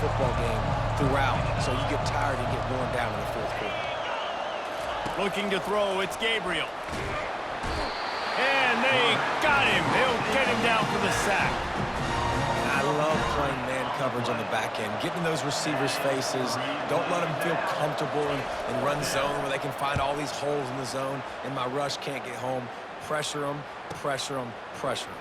football game throughout. So you get tired and get worn down in the fourth quarter. Looking to throw, it's Gabriel. And they got him. They'll get him down for the sack. And I love playing man coverage on the back end, getting those receivers' faces. Don't let them feel comfortable in run zone where they can find all these holes in the zone and my rush can't get home. Pressure them, pressure them, pressure them.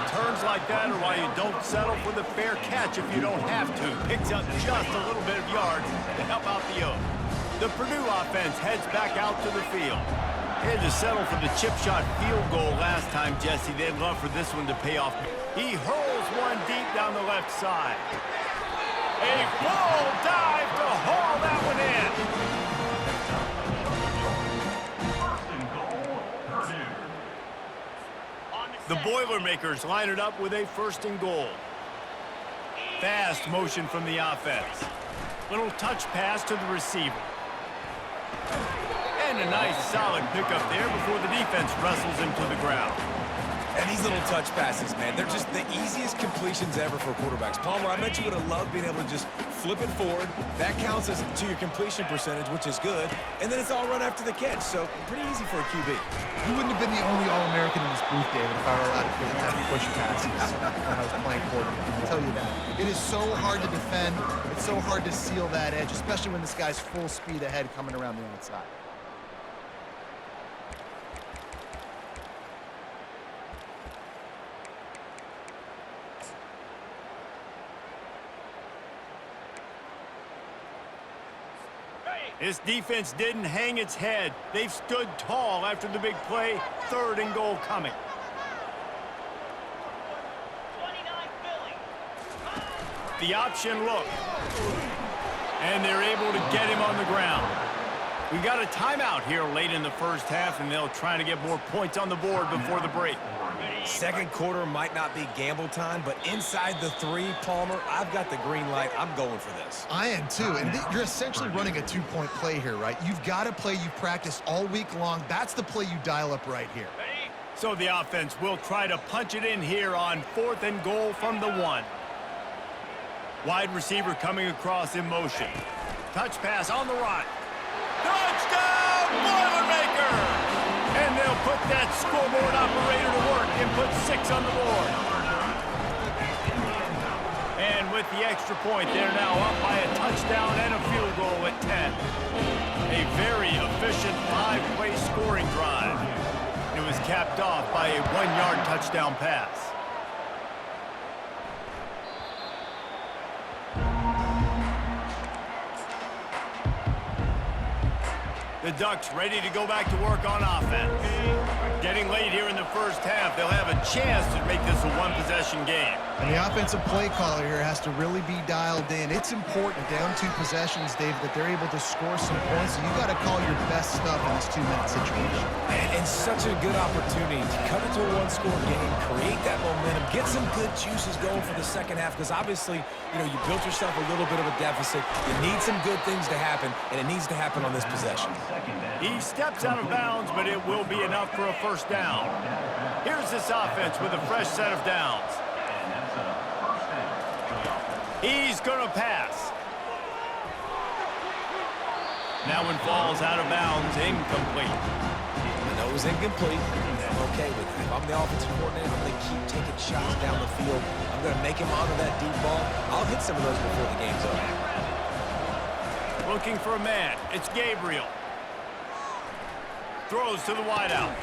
Returns like that are why you don't settle for the fair catch if you don't have to. Picks up just a little bit of yards to help out the Oaks. The Purdue offense heads back out to the field. They had to settle for the chip shot field goal last time, Jesse. They'd love for this one to pay off. He hurls one deep down the left side. A full dive to haul that one in. The Boilermakers line it up with a 1st and goal. Fast motion from the offense. Little touch pass to the receiver. And a nice solid pickup there before the defense wrestles him to the ground. And these little touch passes, man, they're just the easiest completions ever for quarterbacks. Palmer, I bet you would have loved being able to just flip it forward. That counts as to your completion percentage, which is good. And then it's all run after the catch, so pretty easy for a QB. You wouldn't have been the only All-American in this booth, David, if I were allowed to give him heavy push passes when I was playing quarterback. I'll tell you that. It is so hard to defend. It's so hard to seal that edge, especially when this guy's full speed ahead coming around the outside. This defense didn't hang its head. They've stood tall after the big play. 3rd and goal coming. The option look. And they're able to get him on the ground. We got a timeout here late in the first half, and they'll try to get more points on the board before the break. Second quarter might not be gamble time, but inside the 3, Palmer, I've got the green light. I'm going for this. I am too, and you're essentially running a 2-point play here, right? You've got a play you've practiced all week long. That's the play you dial up right here. So the offense will try to punch it in here on 4th and goal from the 1. Wide receiver coming across in motion. Touch pass on the right. Touchdown, Boilermakers! And they'll put that scoreboard operator to work and put 6 on the board. And with the extra point, they're now up by a touchdown and a field goal at 10. A very efficient 5-play scoring drive. It was capped off by a 1-yard touchdown pass. The Ducks ready to go back to work on offense. Getting late here in the first half, they'll have a chance to make this a 1-possession game. And the offensive play caller here has to really be dialed in. It's important down 2 possessions, Dave, that they're able to score some points. So you got to call your best stuff in this 2-minute situation. And such a good opportunity to cut it to a 1-score game, create that momentum, get some good juices going for the second half, because obviously, you know, you built yourself a little bit of a deficit. You need some good things to happen, and it needs to happen on this possession. He steps out of bounds, but it will be enough for a first down. Here's this offense with a fresh set of downs. He's going to pass. That one falls out of bounds, incomplete. I know it was incomplete. I'm okay with it. If I'm the offensive coordinator, I'm going to keep taking shots down the field. I'm going to make him honor that deep ball. I'll hit some of those before the game's over. Looking for a man. It's Gabriel. Throws to the wideout.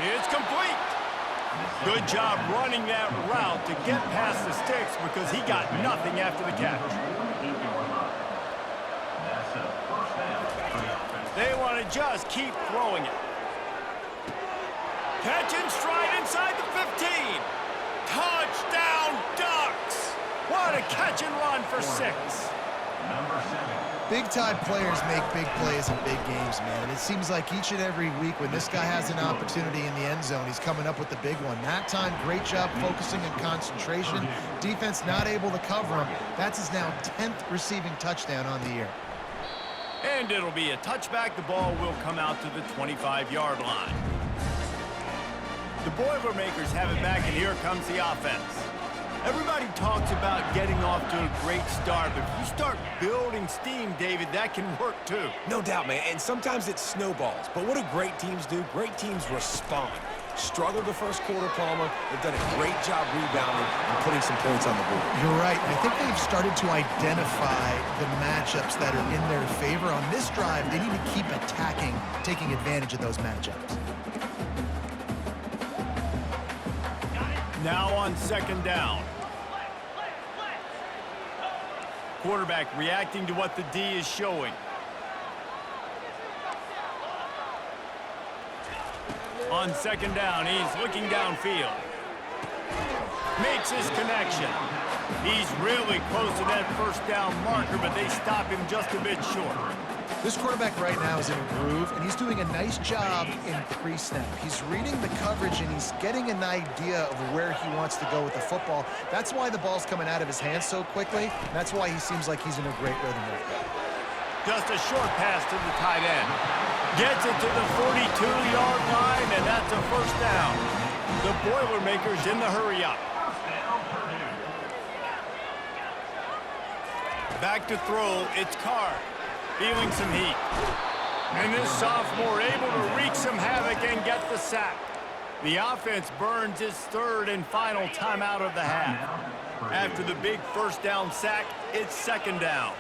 It's complete. Good job running that route to get past the sticks because he got nothing after the catch. They want to just keep throwing it. Catch and stride inside the 15. Touchdown, Ducks! What a catch and run for 6. Big-time players make big plays in big games, man. And it seems like each and every week when this guy has an opportunity in the end zone, he's coming up with the big one. That time, great job focusing and concentration. Defense not able to cover him. That's his now 10th receiving touchdown on the year. And it'll be a touchback. The ball will come out to the 25-yard line. The Boilermakers have it back, and here comes the offense. Everybody talks about getting off to a great start, but if you start building steam, David, that can work too. No doubt, man, and sometimes it snowballs. But what do great teams do? Great teams respond. Struggled the first quarter, Palmer. They've done a great job rebounding and putting some points on the board. You're right. I think they've started to identify the matchups that are in their favor. On this drive, they need to keep attacking, taking advantage of those matchups. Now on second down. Quarterback reacting to what the D is showing. On second down, he's looking downfield. Makes his connection. He's really close to that first down marker, but they stop him just a bit short. This quarterback right now is in a groove, and he's doing a nice job in pre-snap. He's reading the coverage, and he's getting an idea of where he wants to go with the football. That's why the ball's coming out of his hands so quickly. That's why he seems like he's in a great rhythm right now. Just a short pass to the tight end. Gets it to the 42-yard line, and that's a first down. The Boilermakers in the hurry-up. Back to throw, it's Carr. Feeling some heat. And this sophomore able to wreak some havoc and get the sack. The offense burns its third and final timeout of the half. After the big first down sack, it's second down.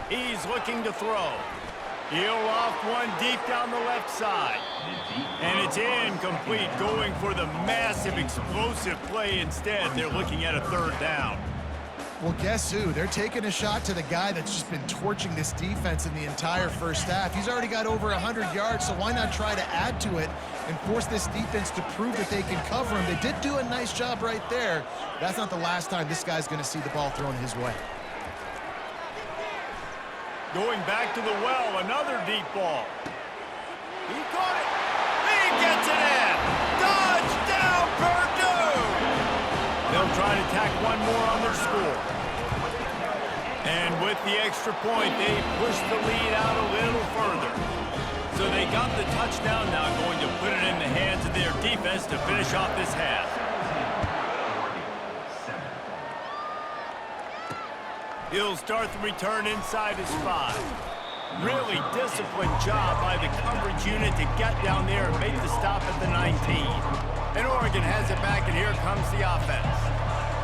He's looking to throw. He'll off one deep down the left side. And it's incomplete, going for the massive explosive play instead. They're looking at a third down. Well, guess who? They're taking a shot to the guy that's just been torching this defense in the entire first half. He's already got over 100 yards, so why not try to add to it and force this defense to prove that they can cover him? They did do a nice job right there. That's not the last time this guy's going to see the ball thrown his way. Going back to the well, another deep ball. He caught it. He gets it in. Touchdown, Purdue! They'll try to tack one more on their score. And with the extra point, they push the lead out a little further. So they got the touchdown, now going to put it in the hands of their defense to finish off this half. He'll start the return inside his 5. Really disciplined job by the coverage unit to get down there and make the stop at the 19. And Oregon has it back, and here comes the offense.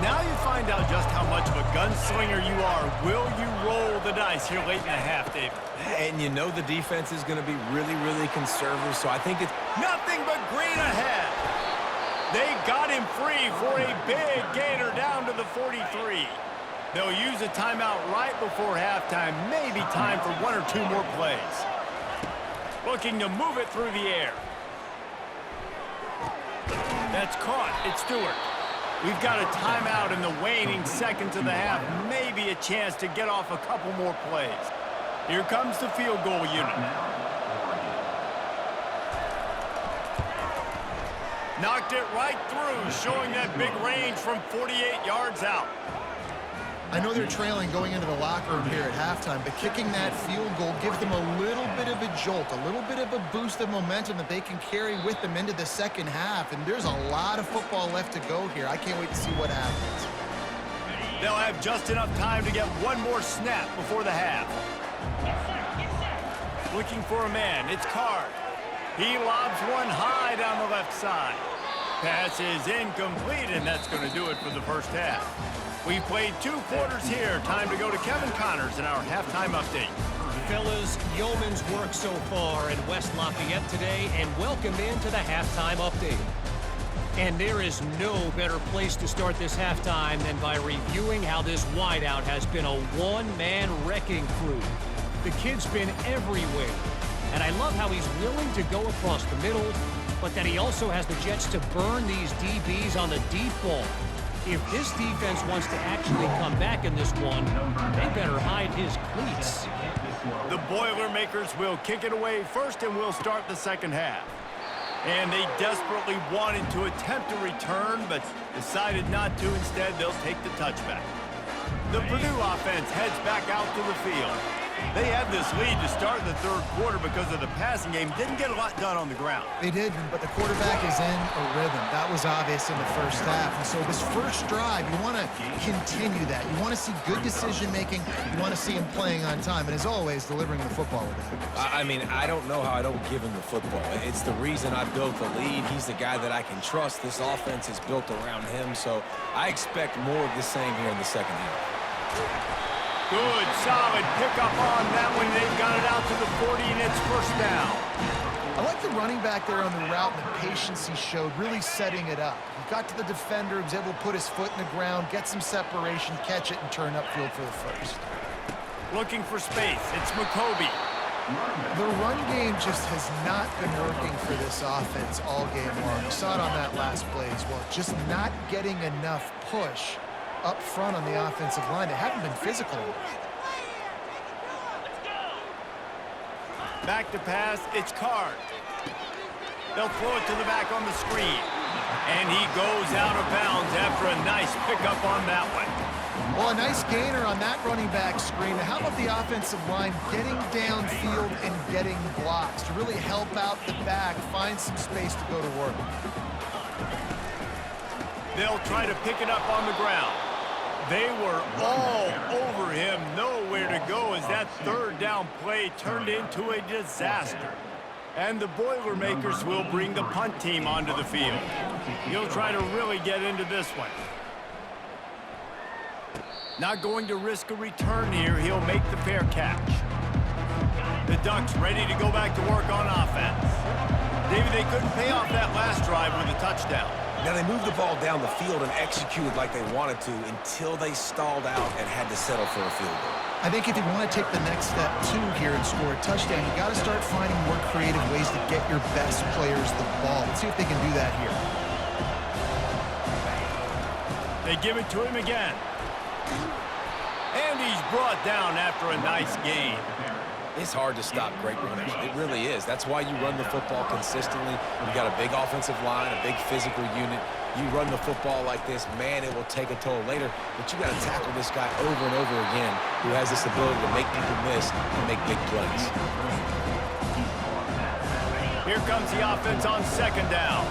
Now you find out just how much of a gunslinger you are. Will you roll the dice here late in the half, David? And you know the defense is going to be really, really conservative, so I think it's nothing but green ahead. They got him free for a big gainer down to the 43. They'll use a timeout right before halftime, maybe time for one or two more plays. Looking to move it through the air. That's caught. It's Stewart. We've got a timeout in the waning seconds of the half, maybe a chance to get off a couple more plays. Here comes the field goal unit. Knocked it right through, showing that big range from 48 yards out. I know they're trailing going into the locker room here at halftime, but kicking that field goal gives them a little bit of a jolt, a little bit of a boost of momentum that they can carry with them into the second half. And there's a lot of football left to go here. I can't wait to see what happens. They'll have just enough time to get one more snap before the half. Looking for a man. It's Card. He lobs one high down the left side. Pass is incomplete, and that's going to do it for the first half. We've played 2 quarters here. Time to go to Kevin Connors in our halftime update. Fellas, yeoman's work so far in West Lafayette today, and welcome into the halftime update. And there is no better place to start this halftime than by reviewing how this wideout has been a one-man wrecking crew. The kid's been everywhere, and I love how he's willing to go across the middle, but that he also has the jets to burn these DBs on the deep ball. If this defense wants to actually come back in this one, they better hide his cleats. The Boilermakers will kick it away first, and we'll start the second half. And they desperately wanted to attempt a return, but decided not to. Instead, they'll take the touchback. The Purdue offense heads back out to the field. They had this lead to start the third quarter because of the passing game. Didn't get a lot done on the ground. They didn't, but the quarterback is in a rhythm. That was obvious in the first half. And so this first drive, you want to continue that. You want to see good decision-making. You want to see him playing on time. And as always, delivering the football with it. I mean, I don't know how I don't give him the football. It's the reason I built the lead. He's the guy that I can trust. This offense is built around him, so I expect more of the same here in the second half. Good, solid pickup on that one. They've got it out to the 40, and it's first down. I like the running back there on the route and the patience he showed, really setting it up. He got to the defender, was able to put his foot in the ground, get some separation, catch it, and turn upfield for the first. Looking for space. It's McCoby. The run game just has not been working for this offense all game long. You saw it on that last play as well. Just not getting enough push up front on the offensive line. They haven't been physical enough. Back to pass. It's Card. They'll throw it to the back on the screen. And he goes out of bounds after a nice pickup on that one. Well, a nice gainer on that running back screen. How about the offensive line getting downfield and getting blocks to really help out the back, find some space to go to work? They'll try to pick it up on the ground. They were all over him, nowhere to go as that third down play turned into a disaster. And the Boilermakers will bring the punt team onto the field. He'll try to really get into this one. Not going to risk a return here. He'll make the fair catch. The Ducks ready to go back to work on offense. David, they couldn't pay off that last drive with a touchdown. Now, they moved the ball down the field and executed like they wanted to until they stalled out and had to settle for a field goal. I think if you want to take the next step, too, here and score a touchdown, you got to start finding more creative ways to get your best players the ball. Let's see if they can do that here. They give it to him again. And he's brought down after a nice gain. It's hard to stop great runners. It really is. That's why you run the football consistently. You got a big offensive line, a big physical unit. You run the football like this, man, it will take a toll later. But you got to tackle this guy over and over again who has this ability to make people miss and make big plays. Here comes the offense on second down.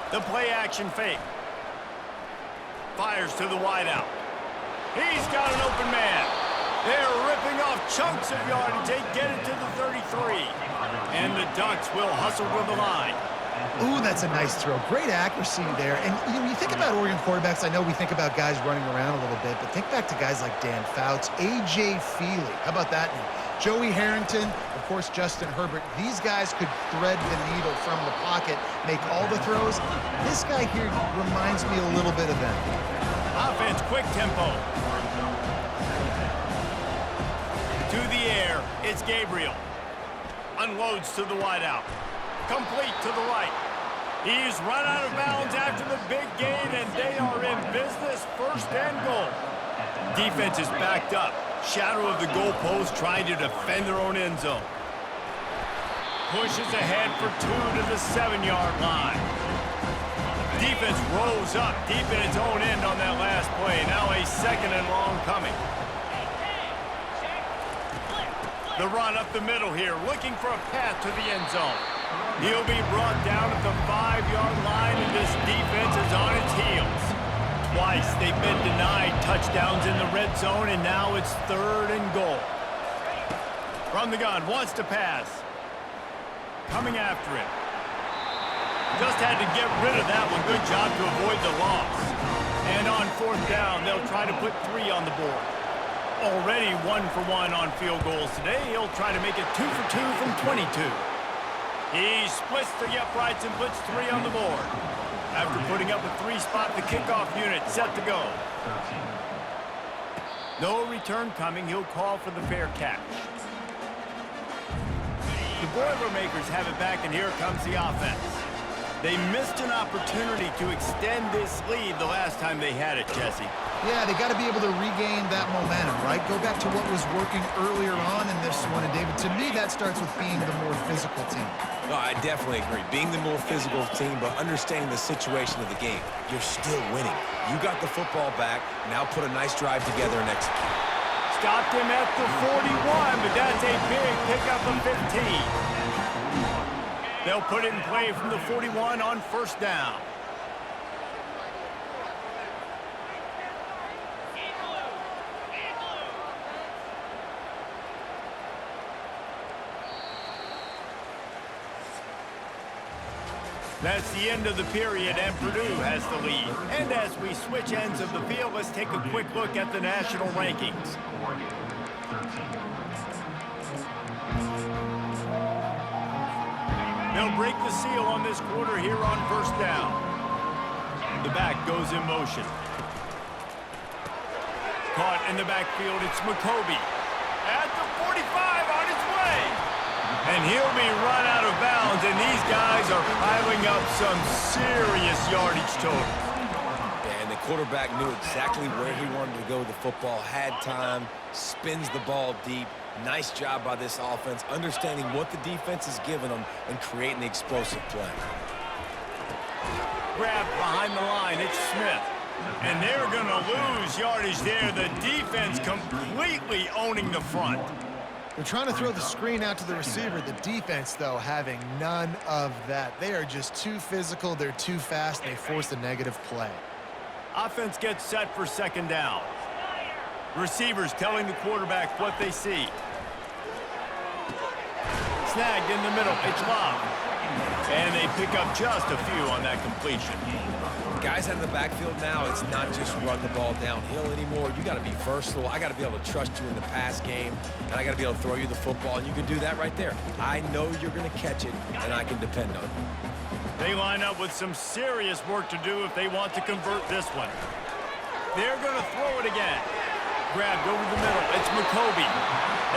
The play action fake. Fires to the wideout. He's got an open man. They're ripping off chunks of yardage. They get it to the 33. And the Ducks will hustle to the line. Ooh, that's a nice throw. Great accuracy there. And when you think about Oregon quarterbacks, I know we think about guys running around a little bit, but think back to guys like Dan Fouts, A.J. Feely. How about that name? Joey Harrington, of course, Justin Herbert. These guys could thread the needle from the pocket, make all the throws. This guy here reminds me a little bit of them. Offense, quick tempo. To the air, it's Gabriel. Unloads to the wideout. Complete to the right. He's run out of bounds after the big gain, and they are in business, first and goal. Defense is backed up. Shadow of the goalpost trying to defend their own end zone. Pushes ahead for 2 to the 7-yard line. Defense rose up deep in its own end on that last play. Now a second and long coming. The run up the middle here, looking for a path to the end zone. He'll be brought down at the 5-yard line, and this defense is on its heels. Twice they've been denied touchdowns in the red zone, and now it's 3rd and goal. From the gun, wants to pass. Coming after it. Just had to get rid of that one. Good job to avoid the loss. And on 4th down, they'll try to put 3 on the board. Already 1 for 1 on field goals today. He'll try to make it 2 for 2 from 22. He splits the uprights and puts 3 on the board. After putting up a 3-spot, the kickoff unit set to go. No return coming. He'll call for the fair catch. The Boilermakers have it back, and here comes the offense. They missed an opportunity to extend this lead the last time they had it, Jesse. Yeah, they got to be able to regain that momentum, right? Go back to what was working earlier on in this one. And, David, to me, that starts with being the more physical team. No, I definitely agree. Being the more physical team, but understanding the situation of the game. You're still winning. You got the football back. Now put a nice drive together and execute. Stopped him at the 41, but that's a big pickup of 15. They'll put it in play from the 41 on first down. That's the end of the period, and Purdue has the lead. And as we switch ends of the field, let's take a quick look at the national rankings. They'll break the seal on this quarter here on first down. The back goes in motion. Caught in the backfield, it's McCoby. At the 45, on its way. And he'll be run out of bounds, and these guys are piling up some serious yardage totals. And the quarterback knew exactly where he wanted to go with the football, had time, spins the ball deep. Nice job by this offense, understanding what the defense is giving them and creating the explosive play. Grab behind the line, it's Smith. And they're going to lose yardage there. The defense completely owning the front. They're trying to throw the screen out to the receiver. The defense, though, having none of that. They are just too physical. They're too fast. They force a negative play. Offense gets set for second down. Receivers telling the quarterback what they see. Snagged in the middle. It's Love. And they pick up just a few on that completion. Guys out of the backfield now, it's not just run the ball downhill anymore. You got to be versatile. I got to be able to trust you in the pass game, and I got to be able to throw you the football, and you can do that right there. I know you're going to catch it, and I can depend on you. They line up with some serious work to do if they want to convert this one. They're going to throw it again. Grabbed over the middle. It's McCoby.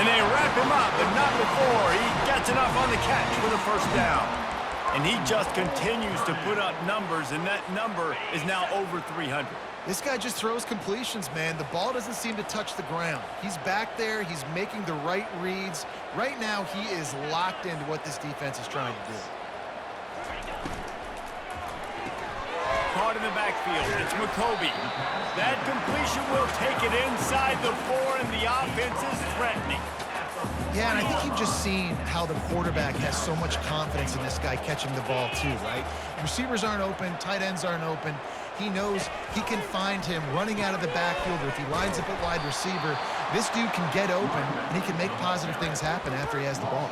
And they wrap him up, but not before he gets enough on the catch for the first down. And he just continues to put up numbers, and that number is now over 300. This guy just throws completions, man. The ball doesn't seem to touch the ground. He's back there. He's making the right reads. Right now, he is locked into what this defense is trying to do. Caught in the backfield. It's McCoby. That completion will take it inside the 4, and the offense is threatening. Yeah, and I think you've just seen how the quarterback has so much confidence in this guy catching the ball too, right? Receivers aren't open, tight ends aren't open. He knows he can find him running out of the backfield, or if he lines up at wide receiver, this dude can get open, and he can make positive things happen after he has the ball.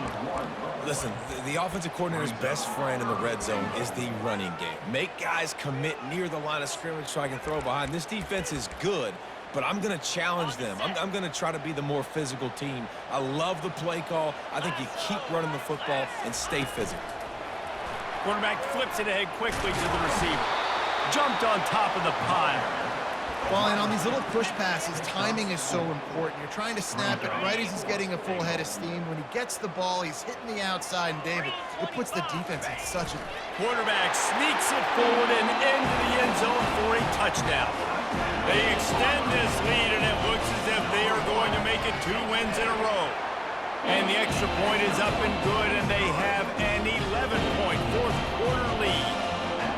Listen, the offensive coordinator's best friend in the red zone is the running game. Make guys commit near the line of scrimmage so I can throw behind. This defense is good, but I'm going to challenge them. I'm going to try to be the more physical team. I love the play call. I think you keep running the football and stay physical. Quarterback flips it ahead quickly to the receiver. Jumped on top of the pile. Well, and on these little push passes, timing is so important. You're trying to snap it right as he's getting a full head of steam. When he gets the ball, he's hitting the outside, and David, it puts the defense in such a... Quarterback sneaks it forward and into the end zone for a touchdown. They extend this lead, and it looks as if they are going to make it 2 wins in a row. And the extra point is up and good, and they have an 11-point fourth-quarter lead.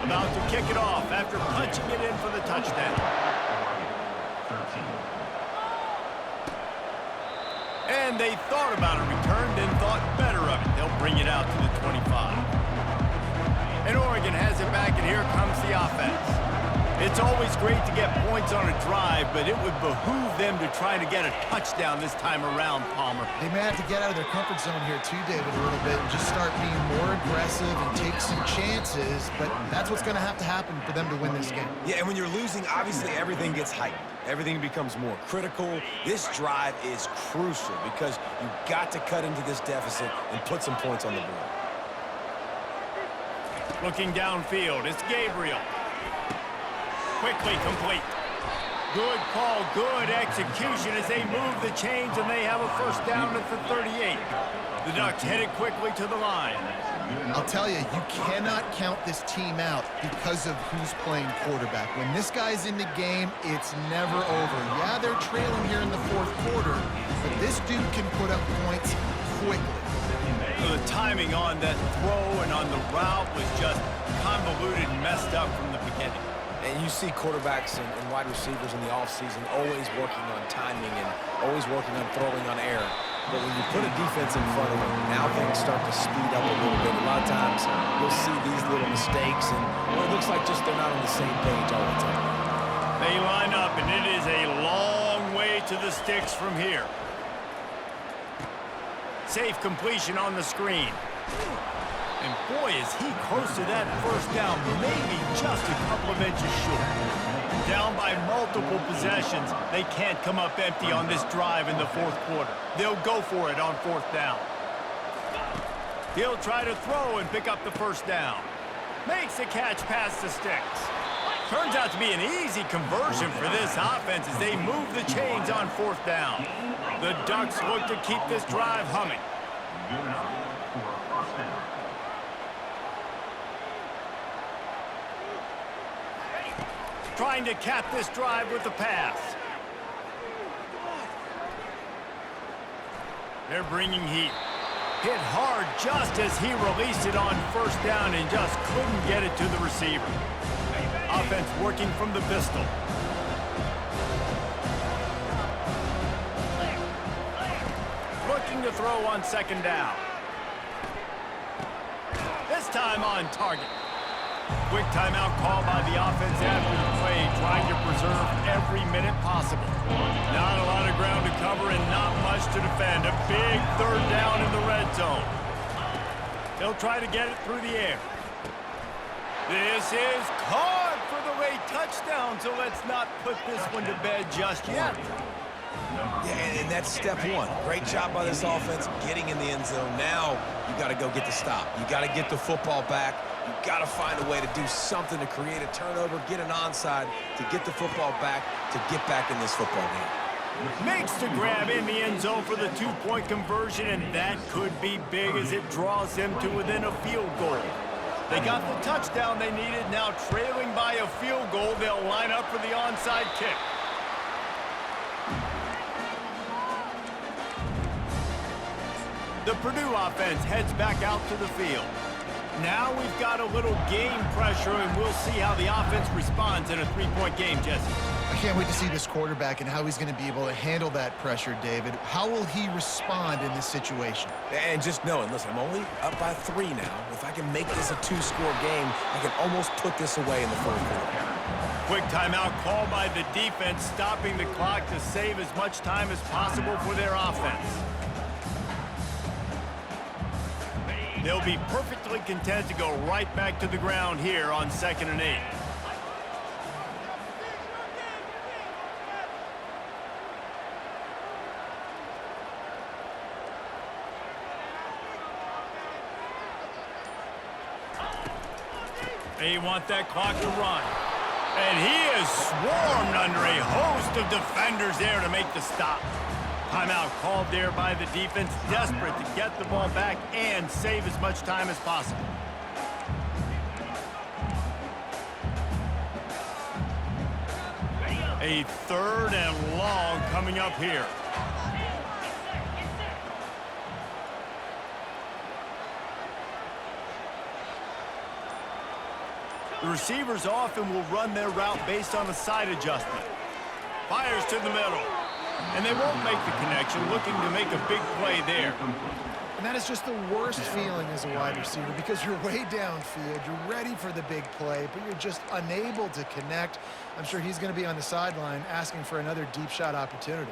About to kick it off after punching it in for the touchdown. And they thought about a return, then thought better of it. They'll bring it out to the 25. And Oregon has it back, and here comes the offense. It's always great to get points on a drive, but it would behoove them to try to get a touchdown this time around, Palmer. They may have to get out of their comfort zone here too, David, a little bit, and just start being more aggressive and take some chances, but that's what's going to happen for them to win this game. Yeah, and when you're losing, obviously everything gets heightened. Everything becomes more critical. This drive is crucial because you've got to cut into this deficit and put some points on the board. Looking downfield, it's Gabriel. Quickly complete. Good call, good execution as they move the chains, and they have a first down at the 38. The Ducks headed quickly to the line. I'll tell you, you cannot count this team out because of who's playing quarterback. When this guy's in the game, it's never over. Yeah, they're trailing here in the fourth quarter, but this dude can put up points quickly. The timing on that throw and on the route was just convoluted and messed up from the beginning. And you see quarterbacks and wide receivers in the offseason always working on timing and always working on throwing on air. But when you put a defense in front of them, now things start to speed up a little bit. A lot of times you'll see these little mistakes, and well, it looks like just they're not on the same page all the time. They line up, and it is a long way to the sticks from here. Safe completion on the screen. And boy, is he close to that first down, maybe just a couple of inches short. Down by multiple possessions, they can't come up empty on this drive in the fourth quarter. They'll go for it on fourth down. He'll try to throw and pick up the first down. Makes the catch past the sticks. Turns out to be an easy conversion for this offense as they move the chains on fourth down. The Ducks look to keep this drive humming. Trying to cap this drive with the pass. They're bringing heat. Hit hard just as he released it on first down and just couldn't get it to the receiver. Offense working from the pistol. Looking to throw on second down. This time on target. Quick timeout call by the offense after the play, trying to preserve every minute possible. Not a lot of ground to cover and not much to defend. A big third down in the red zone. They'll try to get it through the air. This is caught for the late touchdown, so let's not put this one to bed just yet. Yeah, and that's step one. Great job by this offense getting in the end zone. Now you got to go get the stop. You got to get the football back. You got to find a way to do something to create a turnover, get an onside, to get the football back, to get back in this football game. Makes the grab in the end zone for the two-point conversion, and that could be big as it draws them to within a field goal. They got the touchdown they needed. Now trailing by a field goal, they'll line up for the onside kick. The Purdue offense heads back out to the field. Now we've got a little game pressure, and we'll see how the offense responds in a three-point game, Jesse. I can't wait to see this quarterback and how he's going to be able to handle that pressure, David. How will he respond in this situation? And just knowing, listen, I'm only up by 3 now. If I can make this a 2-score game, I can almost put this away in the fourth quarter. Quick timeout called by the defense, stopping the clock to save as much time as possible for their offense. They'll be perfectly content to go right back to the ground here on 2nd and 8. They want that clock to run. And he is swarmed under a host of defenders there to make the stop. Timeout called there by the defense, desperate to get the ball back and save as much time as possible. A 3rd and long coming up here. The receivers often will run their route based on a side adjustment. Fires to the middle. And they won't make the connection, looking to make a big play there. And that is just the worst feeling as a wide receiver because you're way downfield, you're ready for the big play, but you're just unable to connect. I'm sure he's going to be on the sideline asking for another deep shot opportunity.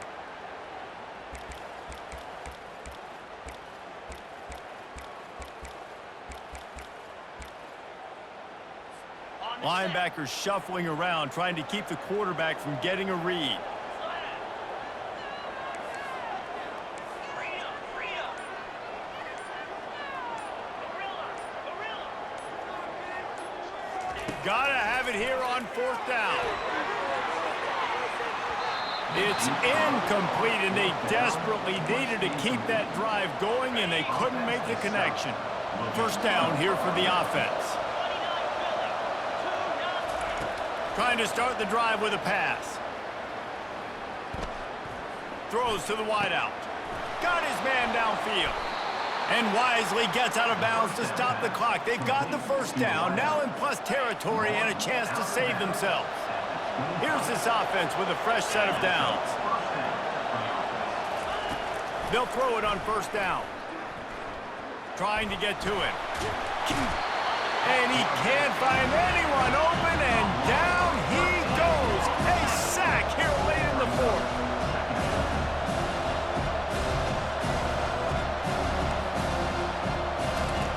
Linebackers shuffling around, trying to keep the quarterback from getting a read. Gotta have it here on 4th down. It's incomplete, and they desperately needed to keep that drive going, and they couldn't make the connection. First down here for the offense. Trying to start the drive with a pass. Throws to the wideout. Got his man downfield. And wisely gets out of bounds to stop the clock. They've got the first down, now in plus territory and a chance to save themselves. Here's this offense with a fresh set of downs. They'll throw it on first down. Trying to get to it. And he can't find anyone open, and down he goes. A sack here late in the fourth.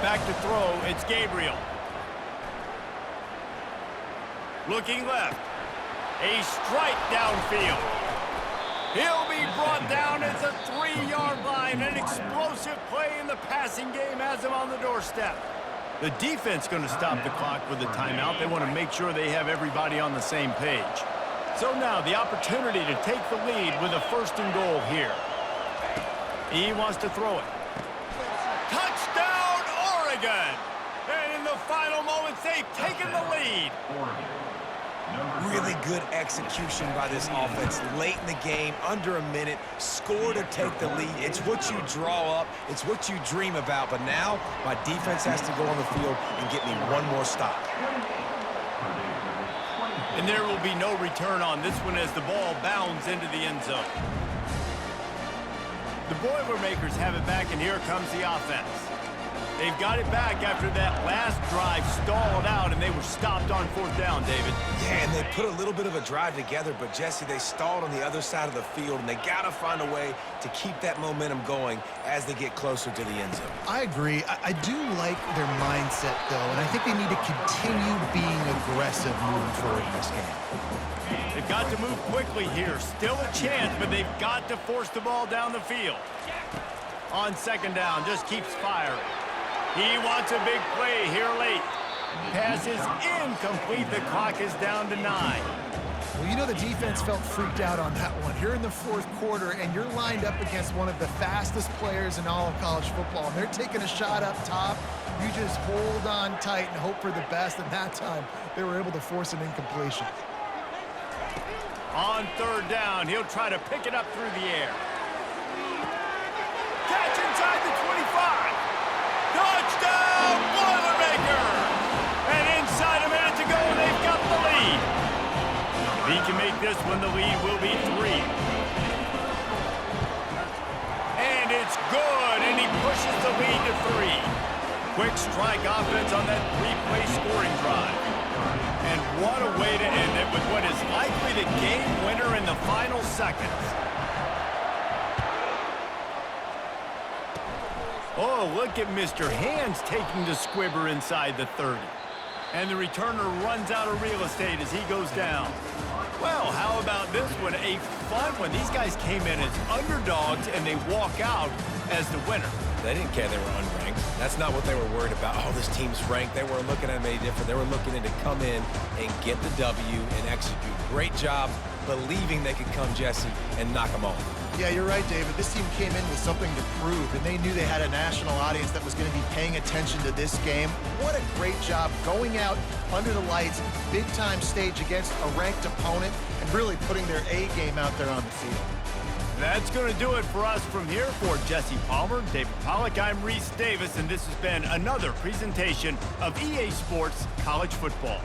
Back to throw, it's Gabriel. Looking left. A strike downfield. He'll be brought down at the 3-yard line. An explosive play in the passing game has him on the doorstep. The defense going to stop the clock with a timeout. They want to make sure they have everybody on the same page. So now the opportunity to take the lead with a first and goal here. He wants to throw it. Touchdown, Oregon! And in the final moments, they've taken the lead. Really good execution by this offense late in the game, under a minute, score to take the lead. It's what you draw up, it's what you dream about, but now my defense has to go on the field and get me one more stop. And there will be no return on this one as the ball bounds into the end zone. The Boilermakers have it back, and here comes the offense. They've got it back after that last drive stalled out, and they were stopped on fourth down, David. Yeah, and they put a little bit of a drive together, but, Jesse, they stalled on the other side of the field, and they got to find a way to keep that momentum going as they get closer to the end zone. I agree. I do like their mindset, though, and I think they need to continue being aggressive moving forward in this game. They've got to move quickly here. Still a chance, but they've got to force the ball down the field. On second down, just keeps firing. He wants a big play here late. Pass is incomplete. The clock is down to 9. Well, you know the defense felt freaked out on that one. You're in the fourth quarter, and you're lined up against one of the fastest players in all of college football, and they're taking a shot up top. You just hold on tight and hope for the best, and that time they were able to force an incompletion. On third down, he'll try to pick it up through the air. Catch inside the 25. Touchdown, Boilermakers! And inside a minute to go, they've got the lead. If he can make this one, the lead will be 3. And it's good, and he pushes the lead to 3. Quick strike offense on that 3-play scoring drive. And what a way to end it with what is likely the game winner in the final seconds. Oh, look at Mr. Hands taking the squibber inside the 30. And the returner runs out of real estate as he goes down. Well, how about this one? A fun one. These guys came in as underdogs, and they walk out as the winner. They didn't care they were unranked. That's not what they were worried about. Oh, this team's ranked. They weren't looking at them any different. They were looking to come in and get the W and execute. Great job believing they could come, Jesse, and knock them off. Yeah, you're right, David. This team came in with something to prove, and they knew they had a national audience that was going to be paying attention to this game. What a great job going out under the lights, big-time stage against a ranked opponent, and really putting their A game out there on the field. That's going to do it for us from here. For Jesse Palmer, David Pollack, I'm Reese Davis, and this has been another presentation of EA Sports College Football.